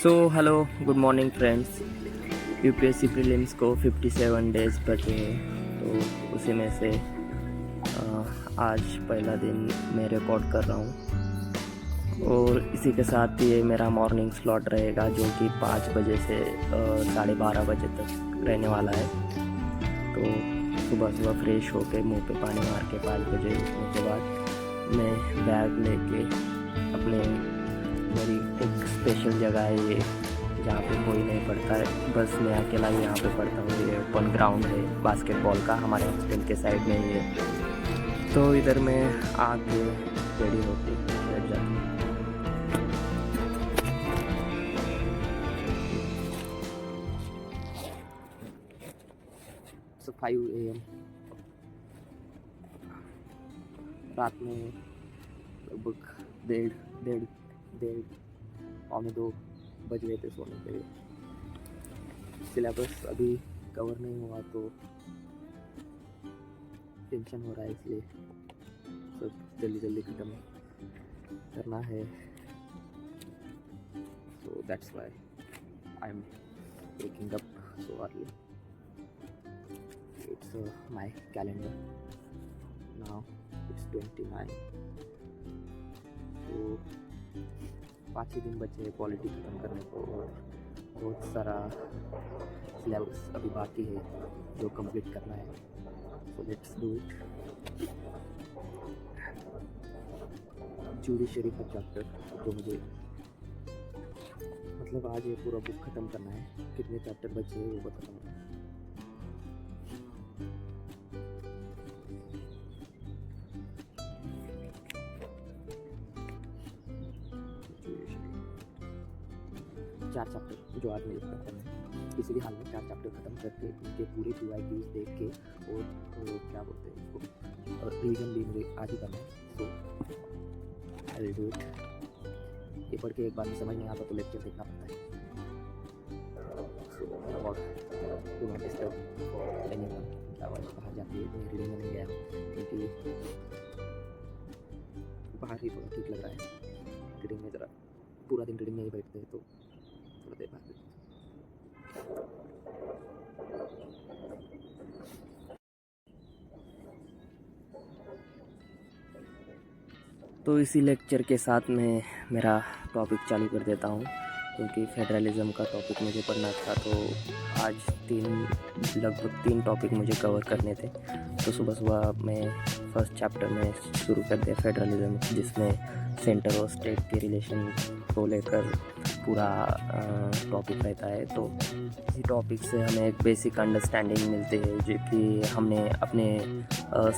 Hello good morning friends. UPSC prelims को 57 days बचे हैं, तो उसी में से आज पहला दिन मैं रिकॉर्ड कर रहा हूँ और इसी के साथ ये मेरा मॉर्निंग स्लॉट रहेगा जो कि 5 बजे से 12:30 बजे तक रहने वाला है। तो सुबह सुबह फ्रेश होके मुंह पे पानी मार के 5 बजे उठने के बाद मैं बैग लेके अपने मेरी एक स्पेशल जगह है ये, जहाँ पे कोई नहीं पढ़ता है, बस मैं अकेला ही यहाँ पे पढ़ता हूँ। ये ओपन ग्राउंड है बास्केटबॉल का, हमारे हॉस्टल के साइड में ही है। तो इधर मैं आके रेडी होके बैठ जाता हूँ। So 5 AM रात में लगभग डेढ़ डेढ़ डेढ़ पौने 2 बज गए थे सोने के लिए। सिलेबस अभी कवर नहीं हुआ तो टेंशन हो रहा है, इसलिए सब जल्दी जल्दी ख़त्म करना है। So that's why I am waking up so early. It's my calendar. Now it's 29. तो 5 ही दिन बचे हैं पॉलिटी ख़त्म करने को और बहुत सारा सिलेबस अभी बाकी है जो कंप्लीट करना है। So let's do it. Judiciary का चैप्टर जो मुझे मतलब आज ये पूरा बुक ख़त्म करना है। कितने चैप्टर बचे हैं वो बता दूँगा। चार चैप्टर जो आज मुझे खत्म करना है, किसी भी हाल में 4 चैप्टर ख़त्म करके उनके पूरे PYQs देख के और क्या बोलते हैं उसको रिवीजन भी मुझे आज ही करना है। सो आई विल डू इट। ये पढ़ के एक बार में समझ नहीं आता तो लेक्चर देखना पड़ता है। So about do not disturb for anyone की आवाज़ बाहर जाती है। मैं रीडिंग में नहीं गया क्योंकि बाहर ही थोड़ा ठीक लग रहा है। रीडिंग में ज़रा पूरा दिन रीडिंग में ही बैठते हैं तो थोड़ा देर बाद तो इसी लेक्चर के साथ मैं मेरा टॉपिक चालू कर देता हूँ, क्योंकि फेडरलिज्म का टॉपिक मुझे पढ़ना था। तो आज लगभग 3 टॉपिक मुझे कवर करने थे। तो सुबह सुबह मैं फर्स्ट चैप्टर में शुरू कर दिया फेडरलिज्म, जिसमें सेंटर और स्टेट के रिलेशन को लेकर पूरा टॉपिक रहता है। तो इसी टॉपिक से हमें एक बेसिक अंडरस्टैंडिंग मिलती है जो कि हमने अपने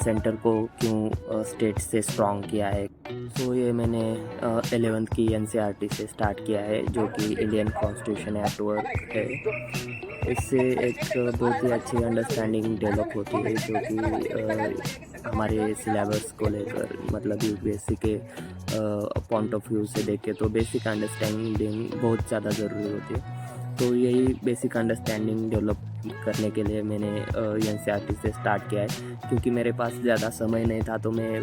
सेंटर को क्यों स्टेट से स्ट्रॉन्ग किया है। सो ये मैंने 11th की NCERT से स्टार्ट किया है, जो कि इंडियन कॉन्स्टिट्यूशन एट वर्क है। इससे एक बहुत ही अच्छी अंडरस्टैंडिंग डेवलप होती है जो कि हमारे सिलेबस को लेकर, मतलब यूपीएससी के पॉइंट ऑफ व्यू से देखें तो बेसिक अंडरस्टैंडिंग बहुत ज़्यादा ज़रूरी होती है। तो यही बेसिक अंडरस्टैंडिंग डेवलप करने के लिए मैंने NCERT से स्टार्ट किया है। क्योंकि मेरे पास ज़्यादा समय नहीं था तो मैं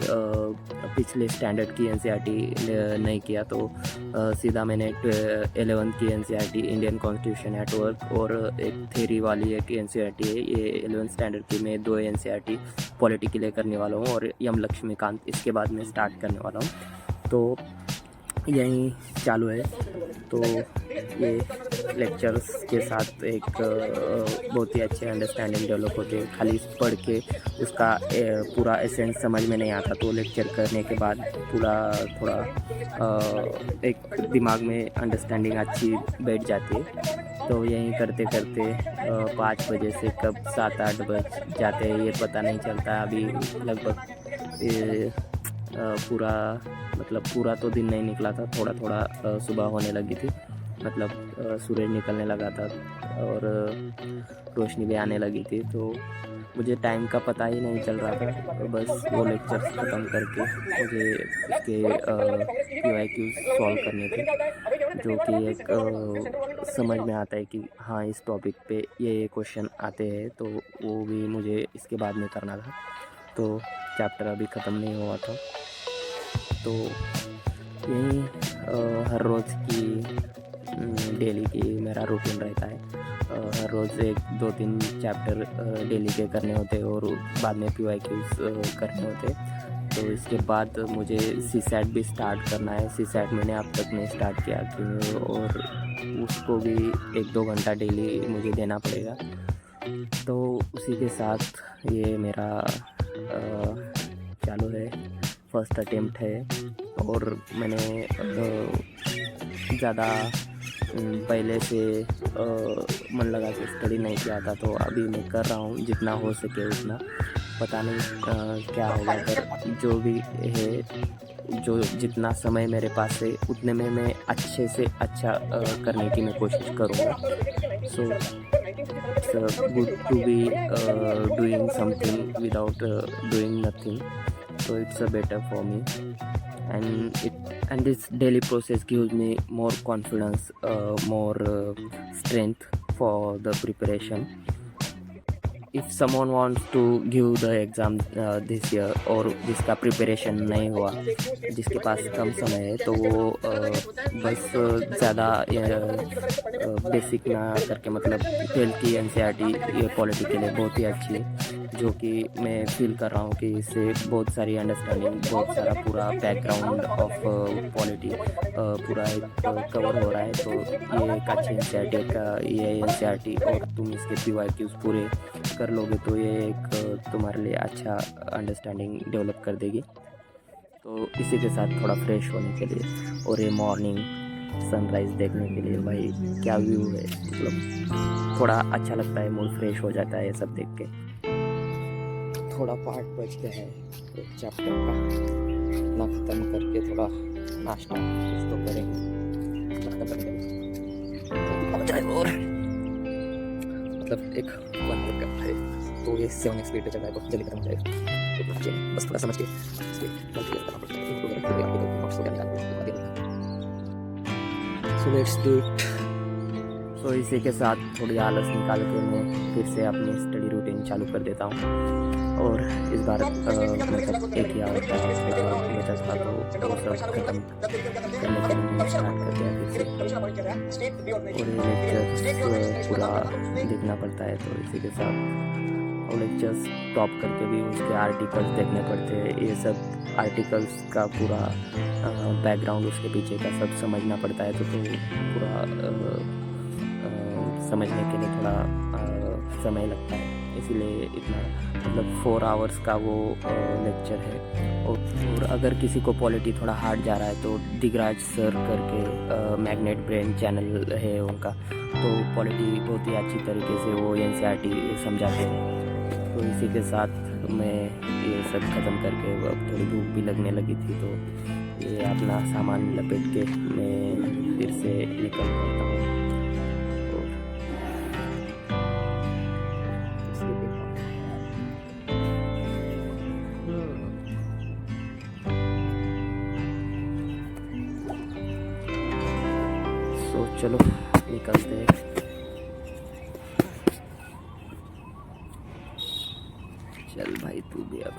पिछले स्टैंडर्ड की NCERT नहीं किया, तो सीधा मैंने 11th की NCERT Indian constitution at work और एक थ्योरी वाली एक NCERT है, ये 11th स्टैंडर्ड की मैं 2 NCERT पॉलिटी के लिए करने वाला हूँ और यम लक्ष्मीकांत इसके बाद मैं स्टार्ट करने वाला हूँ। तो यहीं चालू है। तो ये लेक्चर्स के साथ एक बहुत ही अच्छी अंडरस्टैंडिंग डेवलप होती है। खाली पढ़ के उसका पूरा एसेंस समझ में नहीं आता, तो लेक्चर करने के बाद पूरा थोड़ा एक दिमाग में अंडरस्टैंडिंग अच्छी बैठ जाती है। तो यहीं करते करते 5 बजे से कब 7-8 बज जाते हैं ये पता नहीं चलता। अभी लगभग पूरा तो दिन नहीं निकला था, थोड़ा थोड़ा सुबह होने लगी थी, मतलब सूरज निकलने लगा था और रोशनी भी आने लगी थी। तो मुझे टाइम का पता ही नहीं चल रहा था। तो बस वो लेक्चर्स ख़त्म करके मुझे उसके PYQs सॉल्व करने थे, जो कि एक समझ में आता है कि हाँ इस टॉपिक पे ये क्वेश्चन आते हैं, तो वो भी मुझे इसके बाद में करना था। तो चैप्टर अभी ख़त्म नहीं हुआ था। तो यही हर रोज़ की डेली की मेरा रूटीन रहता है। हर रोज़ 1-2-3 चैप्टर डेली के करने होते हैं और बाद में PYQs करने होते हैं। तो इसके बाद मुझे CSAT भी स्टार्ट करना है। CSAT मैंने अब तक नहीं स्टार्ट किया और उसको भी 1-2 घंटा डेली मुझे देना पड़ेगा। तो उसी के साथ ये मेरा चालू है, फर्स्ट अटेम्प्ट है। और मैंने ज़्यादा पहले से मन लगा के स्टडी नहीं किया था, तो अभी मैं कर रहा हूँ जितना हो सके उतना। पता नहीं क्या होगा, पर जो भी है, जो जितना समय मेरे पास है उतने में मैं अच्छे से अच्छा करने की मैं कोशिश करूँगा। So it's good to be doing something without doing nothing, so it's better for me, and this daily process gives me more confidence, more strength for the preparation. If someone wants to give the exam this year और जिसका preparation नहीं हुआ, जिसके पास कम समय है, तो वो बस ज़्यादा बेसिक ना करके, मतलब 12th की NCERT ये पॉलिटी के लिए बहुत ही अच्छी है, जो कि मैं फील कर रहा हूँ कि इससे बहुत सारी अंडरस्टैंडिंग, बहुत सारा पूरा बैकग्राउंड ऑफ पॉलिटी पूरा एक कवर हो रहा है। तो ये एक अच्छी NCERT का ये NCERT, और तुम इसके PYQs पूरे कर लोगे तो ये एक तुम्हारे लिए अच्छा अंडरस्टैंडिंग डेवलप कर देगी। तो इसी के साथ थोड़ा फ्रेश होने के लिए और ये मॉर्निंग सनराइज़ देखने के लिए, भाई क्या व्यू है, मतलब थोड़ा अच्छा लगता है, मूड फ्रेश हो जाता है ये सब देख के। थोड़ा पार्ट बच गया है एक चैप्टर का, इतना ख़त्म करके थोड़ा नाश्ता कुछ तो करेंगे, और मतलब एक 1 आवर का है, तो ये 7 स्पीड पे चल रहा है, तो जल्दी खत्म हो जाएगा। तो बच्चे बस थोड़ा समझ के करना पड़ता है। So let's do it. So इसी के साथ थोड़ी आलस निकाल के मैं फिर से अपनी स्टडी रूटीन चालू कर देता हूँ। और इस बार मतलब एक ही आवर का बचा था, तो वो सब खत्म करने के लिए स्टार्ट कर दिया फिर से। और ये लेक्चर्स पूरा देखना पड़ता है, तो इसी के साथ और लेक्चर्स टॉप करके भी उसके आर्टिकल्स देखने पड़ते हैं। ये सब आर्टिकल्स का पूरा बैकग्राउंड, उसके पीछे का सब समझना पड़ता है। तो पूरा समझने के लिए थोड़ा समय लगता है, इसीलिए इतना मतलब 4 आवर्स का वो लेक्चर है। और अगर किसी को पॉलिटी थोड़ा हार्ड जा रहा है, तो दिगराज सर करके मैग्नेट ब्रेन चैनल है उनका, तो पॉलिटी बहुत ही अच्छी तरीके से वो NCERT समझाते हैं। तो इसी के साथ मैं ये सब ख़त्म करके अब थोड़ी भूख भी लगने लगी थी, तो ये अपना सामान लपेट के मैं फिर से निकल पड़ता हूँ। तो चलो निकलते हैं। चल भाई तू भी अब।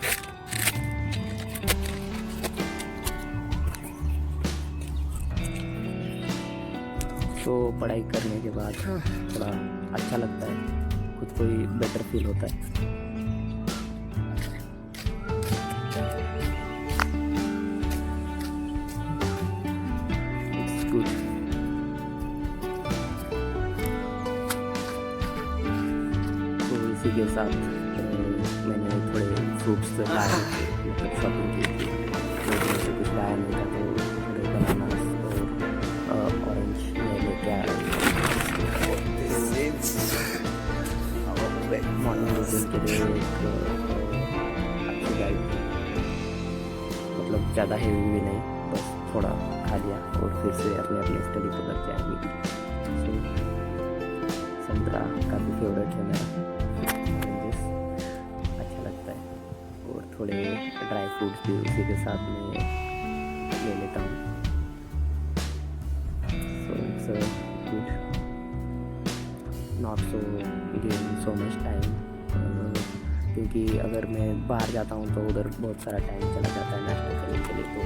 तो पढ़ाई करने के बाद थोड़ा अच्छा लगता है, खुद को ही बेटर फील होता है। It's good. इसी के साथ मैंने थोड़े फ्रूट्स लाए, मतलब शॉपिंग की थी, तो से कुछ लाया नहीं था, तो थोड़े बनानास और ऑरेंज मैं लेके आया। मॉर्निंग रूटीन के लिए एक अच्छी डाइट, मतलब ज़्यादा हेवी भी नहीं, बस थोड़ा खा लिया और फिर से अपने अपने स्टडी पर लग जाएंगे। संतरा काफ़ी फेवरेट है मेरा, अच्छा लगता है। और थोड़े ड्राई फ्रूट्स भी उसी के साथ में ले लेता हूँ। सो it's good, not so giving so much time, क्योंकि अगर मैं बाहर जाता हूँ तो उधर बहुत सारा टाइम चला जाता है नाश्ता करने के लिए। तो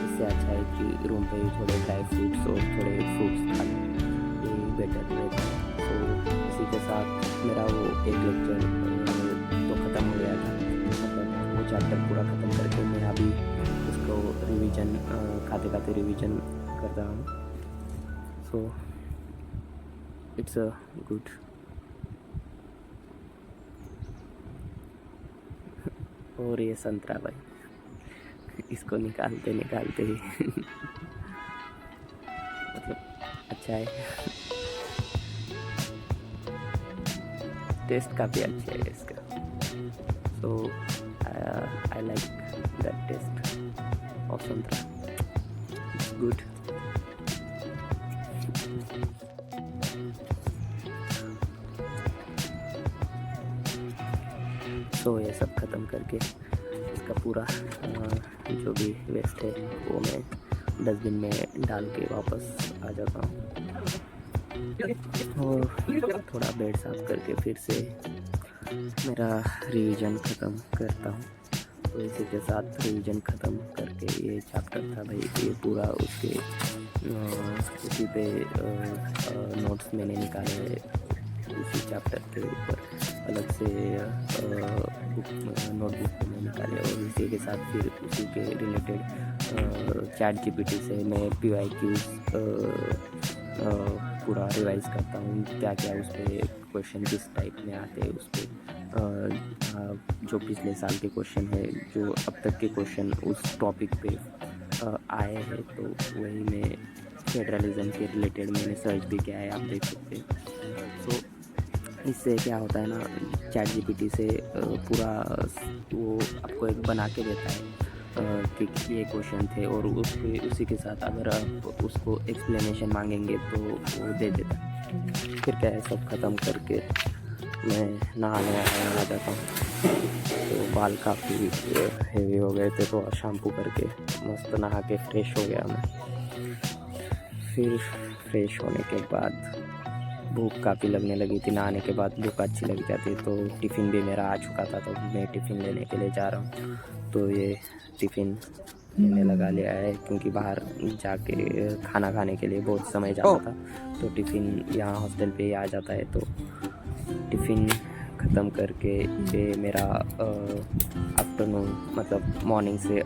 इससे अच्छा है कि रूम पे ही थोड़े ड्राई फ्रूट्स और थोड़े फ्रूट्स खा लें, ये कर लेता हूँ। तो इसी के साथ मेरा वो एक लेक्चर तो ख़त्म हो गया था, मतलब वो चैप्टर पूरा ख़त्म करके मैं अभी उसको रिवीजन खाते खाते रिवीजन कर रहा हूँ। So it's a good. और ये संतरा भाई, इसको निकालते निकालते ही मतलब अच्छा है, टेस्ट काफ़ी अच्छा है इसका। So I like that taste of संतरा, इट्स गुड। सो ये सब ख़त्म करके इसका पूरा जो भी वेस्ट है वो मैं डस्टबिन में डाल के वापस आ जाता हूँ और थोड़ा बेड साफ करके फिर से मेरा रिवीजन ख़त्म करता हूँ। तो इसी के साथ रिवीजन ख़त्म करके ये चैप्टर था भाई, ये पूरा उसके उसी पे नोट्स मैंने निकाले उसी चैप्टर के ऊपर अलग से नोटबुक में निकाले, और इसी के साथ फिर उसी के रिलेटेड चैट जीपीटी से मैं PYQs पूरा रिवाइज़ करता हूँ, क्या क्या उस पर क्वेश्चन किस टाइप में आते हैं, उस पर जो पिछले साल के क्वेश्चन है, जो अब तक के क्वेश्चन उस टॉपिक पे आए हैं, तो वही मैं फेडरलिज्म के रिलेटेड मैंने सर्च भी किया है, आप देख सकते हैं। तो इससे क्या होता है ना, चैट जीपीटी से पूरा वो आपको एक बना के देता है कि ये क्वेश्चन थे, और उसी के साथ अगर आप उसको एक्सप्लेनेशन मांगेंगे तो वो दे देता है। फिर क्या है, सब ख़त्म करके मैं नहाने आ जाता हूँ। तो बाल काफ़ी हेवी हो गए थे, तो शैम्पू करके मस्त नहा के फ्रेश हो गया मैं। फिर फ्रेश होने के बाद भूख काफ़ी लगने लगी थी, नहाने के बाद भूख अच्छी लग जाती है। तो टिफ़िन भी मेरा आ चुका था, तो मैं टिफ़िन लेने के लिए जा रहा हूँ। तो ये टिफ़िन मैंने लगा लिया है, क्योंकि बाहर जाके खाना खाने के लिए बहुत समय जाता था, तो टिफ़िन यहाँ हॉस्टल पे ही आ जाता है। तो टिफ़िन ख़त्म करके ये मेरा आफ्टरनून मतलब मॉर्निंग से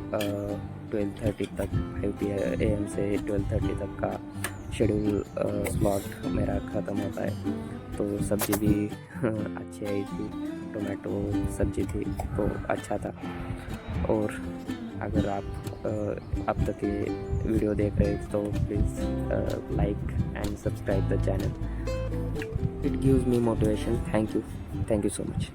12:30 तक 5 AM से 12:30 तक का शेड्यूल स्लॉट मेरा ख़त्म होता है। तो सब्ज़ी भी अच्छी आई थी, टोमेटो सब्ज़ी थी, तो अच्छा था। और अगर आप अब तक ये वीडियो देख रहे हैं तो please like and subscribe the channel, it gives me motivation. Thank you so much.